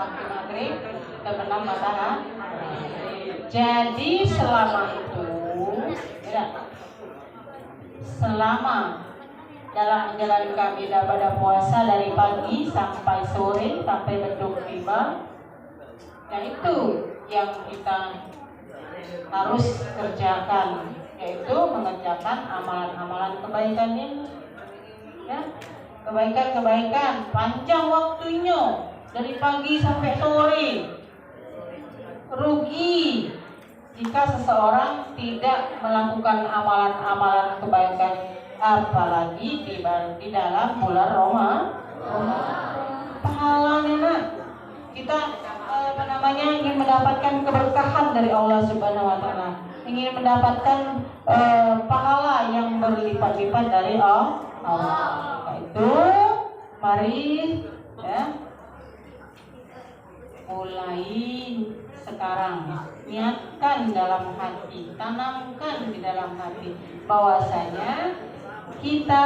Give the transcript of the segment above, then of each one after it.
waktu maghrib terbenam matahari. Jadi selama itu, ya, selama dalam menjalankan ibadah puasa dari pagi sampai sore sampai beduk tiba, ya itu yang kita harus kerjakan, yaitu mengerjakan amalan-amalan kebaikan ini, ya, kebaikan-kebaikan panjang waktunya dari pagi sampai sore. Rugi jika seseorang tidak melakukan amalan-amalan kebaikan, apalagi di dalam bulan Ramadan. Pahalanya kita ingin mendapatkan keberkahan dari Allah Subhanahu wa taala, ingin mendapatkan pahala yang berlipat-lipat dari Allah. Itu mari, ya, mulai sekarang niatkan dalam hati, tanamkan di dalam hati bahwasanya kita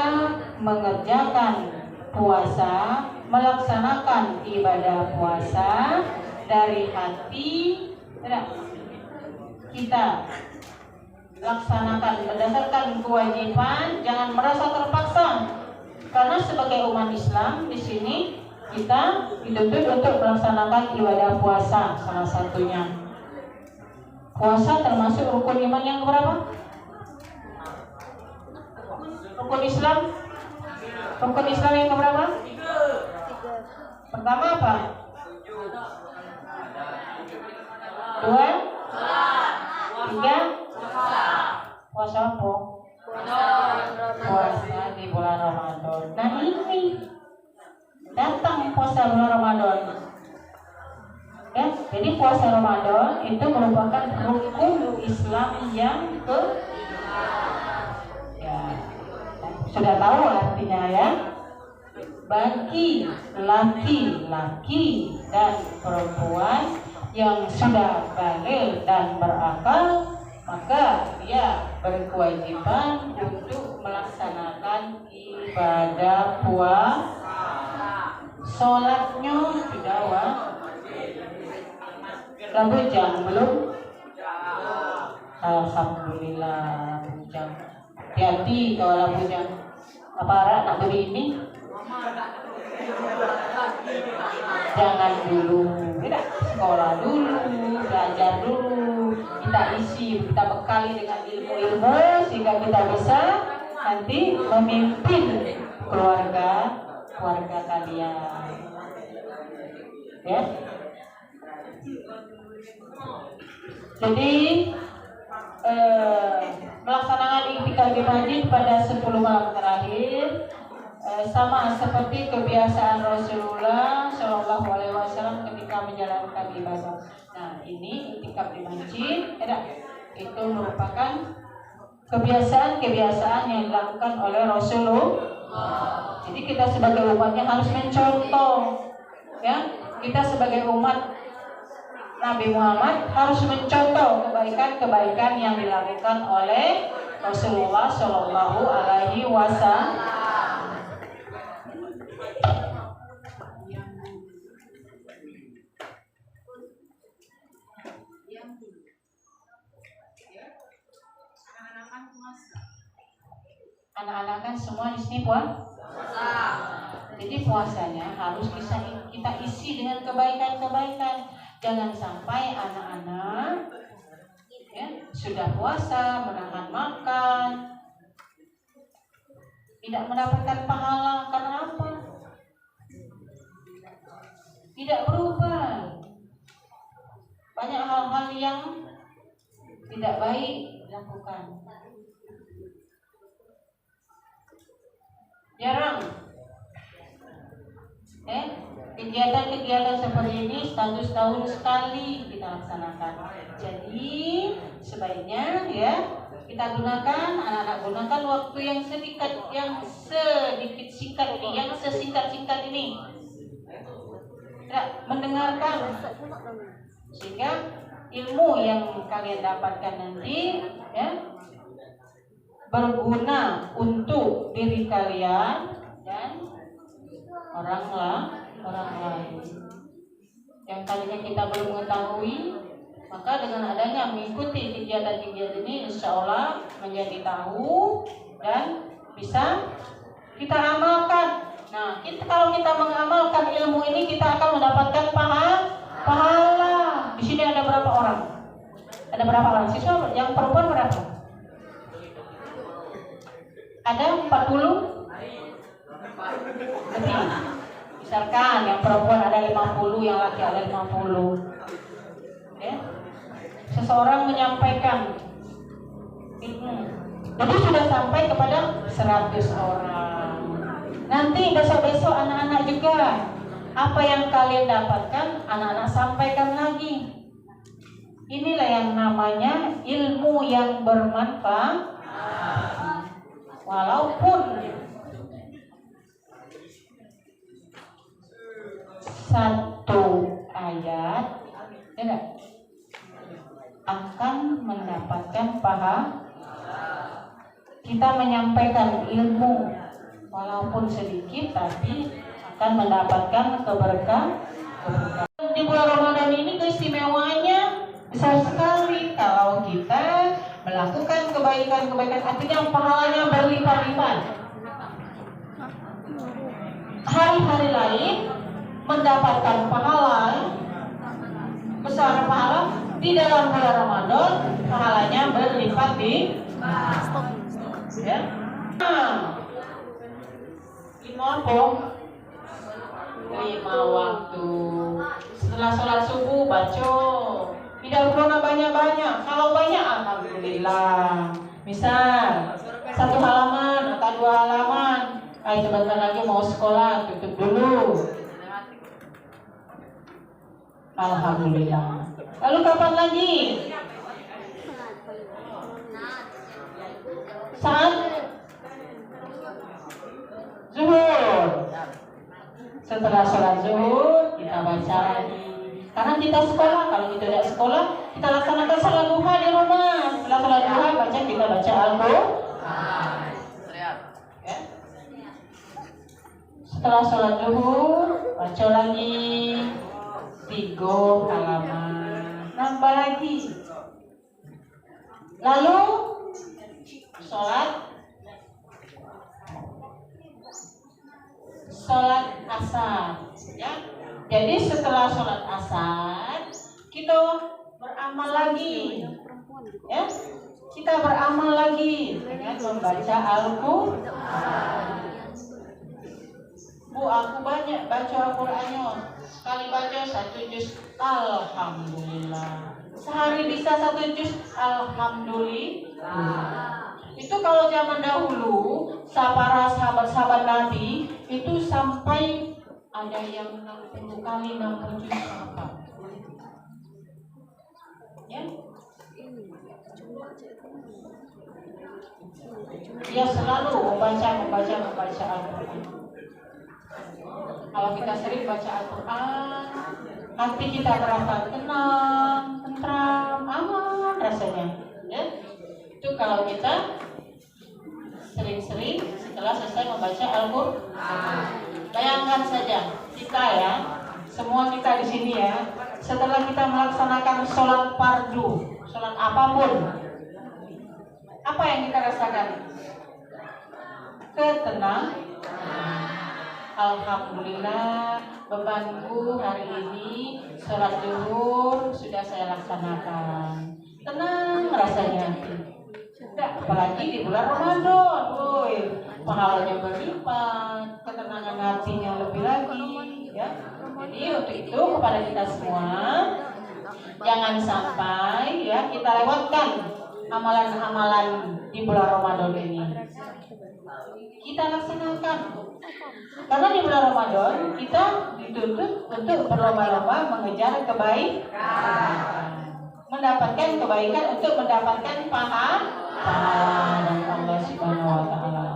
mengerjakan puasa, melaksanakan ibadah puasa dari hati, tidak, kita laksanakan berdasarkan kewajiban, jangan merasa terpaksa. Karena sebagai umat Islam di sini kita dituntut untuk melaksanakan ibadah puasa, salah satunya. Puasa termasuk rukun iman yang berapa? Rukun Islam yang keberapa? Pertama apa? 2, 3. Puasa apa? Puasa di bulan Ramadan. Nah ini datang puasa bulan Ramadan, ya. Jadi puasa Ramadan itu merupakan rukun Islam yang ya, sudah tahu artinya, ya. Bagi laki-laki dan perempuan yang sudah baligh dan berakal, maka dia berkewajiban untuk melaksanakan ibadah puasa. Sholatnya sudah bujang belum? Alhamdulillah bujang. Hati-hati kalau bujang. Apa arah nak beri ini? Jangan dulu, tidak, sekolah dulu, belajar dulu, kita isi, kita bekali dengan ilmu-ilmu sehingga kita bisa nanti memimpin keluarga kalian, ya. Jadi melaksanakan i'tikaf di masjid pada 10 malam terakhir sama seperti kebiasaan Rasulullah Shallallahu Alaihi Wasallam ketika menjalankan ibadah. Nah, ini i'tikaf di masjid, itu merupakan kebiasaan yang dilakukan oleh Rasulullah. Jadi kita sebagai umatnya harus mencontoh, ya. Kita sebagai umat Nabi Muhammad harus mencontoh kebaikan-kebaikan yang dilakukan oleh Rasulullah Shallallahu Alaihi Wasallam. Anak-anak kan semua di sini puasa. Jadi puasanya harus kita isi dengan kebaikan-kebaikan. Jangan sampai anak-anak, ya, sudah puasa, menahan makan, tidak mendapatkan pahala. Karena apa? Tidak berubah. Banyak hal-hal yang tidak baik dilakukan. Jarang kegiatan-kegiatan seperti ini setahun sekali kita laksanakan. Jadi sebaiknya, ya, kita gunakan, anak-anak gunakan waktu yang sedikit singkat ini, yang sesingkat-singkat ini, ya, mendengarkan, sehingga ilmu yang kalian dapatkan nanti, ya, berguna untuk diri kalian dan orang lain. yang tadinya kita belum mengetahui, maka dengan adanya mengikuti kegiatan-kegiatan ini, insya Allah menjadi tahu dan bisa kita amalkan. Nah, kalau kita mengamalkan ilmu ini, kita akan mendapatkan pahala. Di sini ada berapa orang? Ada berapa orang siswa? Yang perempuan berapa? Ada 40? Lebih. Misalkan yang perempuan ada 50, yang laki ada 50. Ya. Seseorang menyampaikan ilmu, jadi sudah sampai kepada 100 orang. Nanti besok-besok anak-anak juga, apa yang kalian dapatkan, anak-anak sampaikan lagi. Inilah yang namanya ilmu yang bermanfaat. Walaupun satu ayat ya, akan mendapatkan pahala. Kita menyampaikan ilmu walaupun sedikit, tapi akan mendapatkan keberkahan. Di bulan Ramadan ini keistimewanya besar sekali kalau kita melakukan kebaikan-kebaikan, artinya pahalanya berlipat-lipat. Hari-hari lain mendapatkan pahala besar, pahala di dalam bulan Ramadan pahalanya berlipat di ya. Lima waktu. Setelah sholat subuh baca. Tidak perlu banyak-banyak. Kalau banyak alhamdulillah. Misal 1 halaman atau 2 halaman. Sebentar lagi mau sekolah, tutup dulu. Alhamdulillah. Lalu kapan lagi? Saat zuhur. Setelah sholat zuhur kita baca lagi. Karena kita sekolah, kalau kita tidak sekolah, kita laksanakan sholat duha di rumah. Setelah sholat duha kita baca Al-Qur'an. Ya. Setelah sholat zuhur baca lagi 3 halaman, nambah lagi. Lalu sholat asar, ya. Jadi setelah sholat asar kita beramal lagi, ya. Kita beramal lagi dengan membaca Al-Qur'an. Bu, aku banyak baca Al-Qur'annya. Sekali baca 1 juz, alhamdulillah. Sehari bisa 1 juz, alhamdulillah. Itu kalau zaman dahulu, para sahabat-sahabat Nabi itu sampai ada yang 60 kali 60 juz hafal. Ya. Dia selalu membaca Al-Qur'an. Kalau kita sering baca Al-Qur'an, hati kita terasa tenang, tentram, aman rasanya. Ya. Itu kalau kita sering-sering setelah selesai membaca Al-Qur'an. Bayangkan saja kita ya, semua kita di sini ya, setelah kita melaksanakan sholat fardu, sholat apapun, apa yang kita rasakan? Ketenangan. Alhamdulillah, bebanku hari ini sholat zuhur sudah saya laksanakan. Tenang rasanya. Tidak, apalagi di bulan Ramadan, pahalanya berlipat, ketenangan hatinya lebih lagi, ya. Jadi untuk itu kepada kita semua, jangan sampai ya kita lewatkan amalan-amalan di bulan Ramadan ini. Kita laksanakan. Karena di bulan Ramadan kita dituntut untuk berlomba-lomba mengejar kebaikan, mendapatkan kebaikan untuk mendapatkan pahala dari Allah Subhanahu wa taala.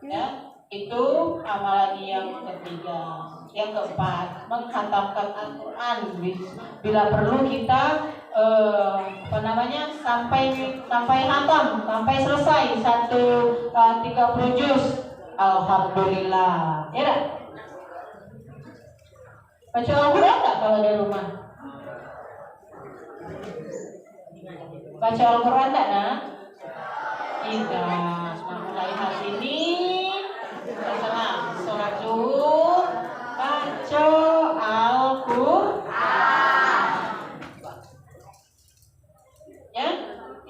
Ya, itu amalan yang ketiga. Yang keempat, menghatamkan Al-Qur'an. Bila perlu kita sampai hatam, sampai selesai 30 juz. Alhamdulillah. Ya. Baca Al-Quran nggak kalau di rumah? Baca Al-Quran nggak, nak? Tidak. Nah, mulai hari ini setelah sholat zuhur baca Al-Quran. Ya,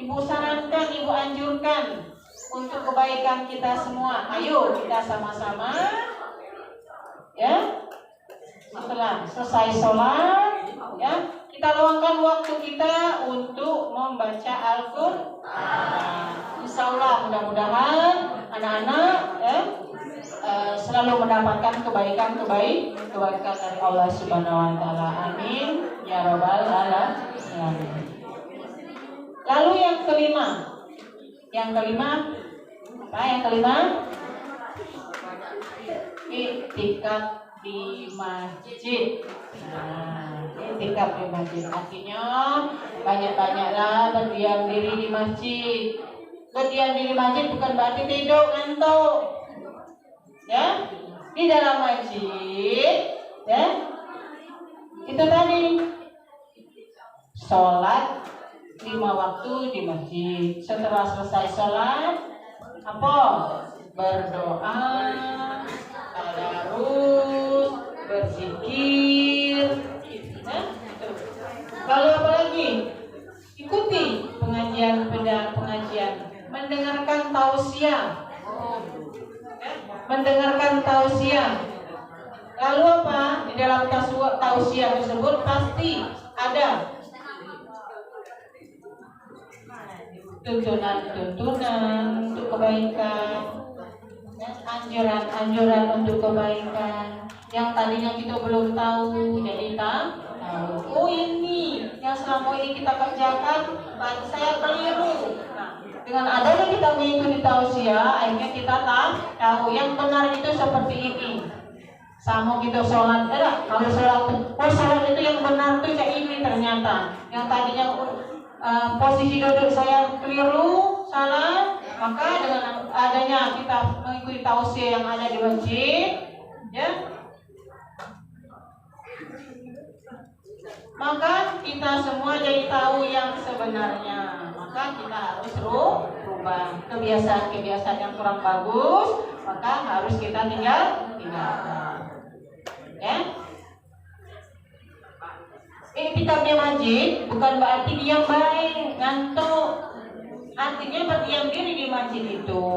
Ibu sarankan, Ibu anjurkan untuk kebaikan kita semua. Ayo kita sama-sama, ya. Setelah selesai sholat, ya, kita luangkan waktu kita untuk membaca Al-Quran. Insya Allah mudah-mudahan anak-anak, ya, selalu mendapatkan kebaikan dari Allah Subhanahu Wa Taala. Amin ya Rabbal Alamin. Lalu yang kelima, apa yang kelima? Iktikaf di masjid. Nah, iktikaf di masjid artinya banyak-banyaklah berdiam diri di masjid. Berdiam diri di masjid bukan berarti tidur ngantuk. Ya, di dalam masjid, ya, itu tadi sholat 5 waktu di masjid. Setelah selesai sholat, apa? Berdoa, tadarus, berzikir, ya. Lalu apa lagi? Ikuti pengajian, mendengarkan tausiah. Mendengarkan tausiah. Lalu apa? Di dalam tausiah tersebut pasti ada tuntunan untuk kebaikan, anjuran untuk kebaikan. Yang tadinya kita belum tahu, jadi tahu. Oh, ini yang selama ini kita kerjakan, saya keliru. Nah, dengan adanya kita mengikuti tausiah, akhirnya kita tahu yang benar itu seperti ini. Sama kita sholat, kalau sholat itu yang benar itu kayak ini ternyata. Yang tadinya posisi duduk saya keliru, salah, maka dengan adanya kita mengikuti tausiah yang ada di masjid, ya, maka kita semua jadi tahu yang sebenarnya. Maka kita harus rubah kebiasaan-kebiasaan yang kurang bagus, maka harus kita tinggalkan. Ya. Iktikaf di masjid bukan berarti diam baik, ngantuk. Artinya berdiam diri di masjid itu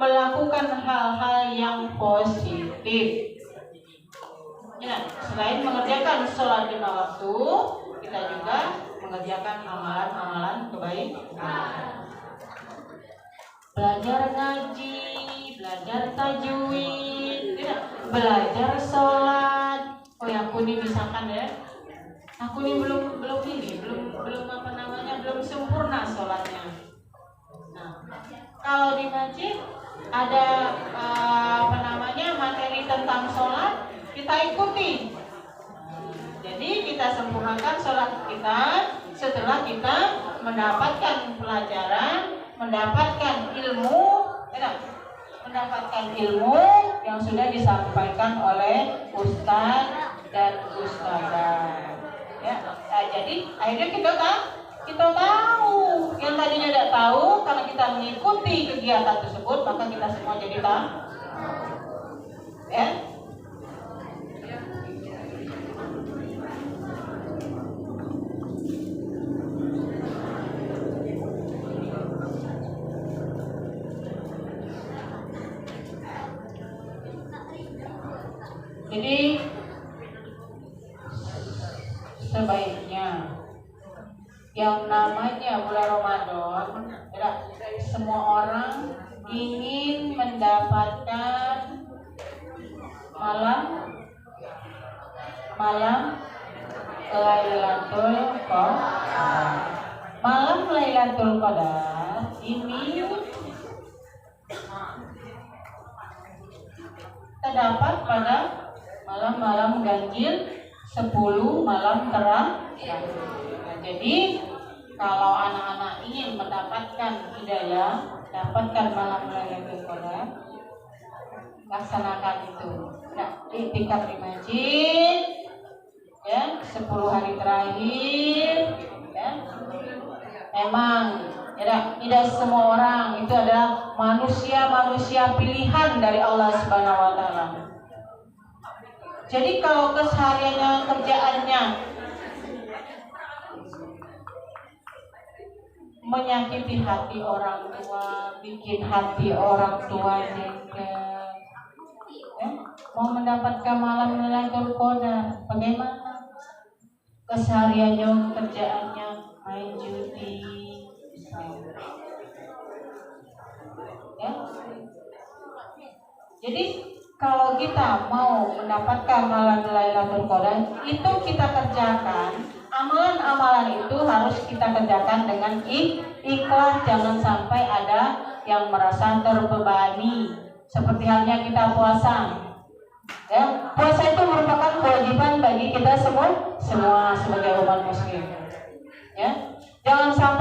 melakukan hal-hal yang positif. Ya, selain mengerjakan sholat 5 waktu, kita juga mengerjakan amalan-amalan kebaikan. Belajar ngaji, belajar tajwid, belajar sholat. Oh, yang kuning misalkan ya. Aku ini belum sempurna sholatnya. Nah, kalau di masjid ada materi tentang sholat, kita ikuti. Jadi kita sempurnakan sholat kita setelah kita mendapatkan pelajaran, mendapatkan ilmu yang sudah disampaikan oleh ustaz dan ustazah. Ya, nah, jadi akhirnya kita tahu yang tadinya tidak tahu, karena kita mengikuti kegiatan tersebut, maka kita semua jadi tahu. Ya. Jadi sebaiknya yang namanya bulan Ramadan, semua orang ingin mendapatkan malam Lailatul Qadar. Malam Lailatul Qadar ini terdapat pada malam-malam ganjil 10 malam terang. Jadi kalau anak-anak ingin mendapatkan hidayah, dapatkan malam Lailatul Qadar, laksanakan itu. Iktikaf di masjid, 10 hari terakhir, ya, memang tidak semua orang itu adalah manusia pilihan dari Allah Subhanahu wa taala. Jadi kalau kesehariannya kerjaannya menyakiti hati orang tua, bikin hati orang tua jengkel, ya, mau mendapatkan malam Lailatul Qadar, bagaimana? Kesehariannya kerjaannya main judi, ya. Jadi kalau kita mau mendapatkan malam Lailatul Qadar, itu kita kerjakan. Amalan-amalan itu harus kita kerjakan dengan ikhlas, jangan sampai ada yang merasa terbebani. Seperti halnya kita puasa. Ya, puasa itu merupakan kewajiban bagi kita semua sebagai umat muslim. Ya, jangan sampai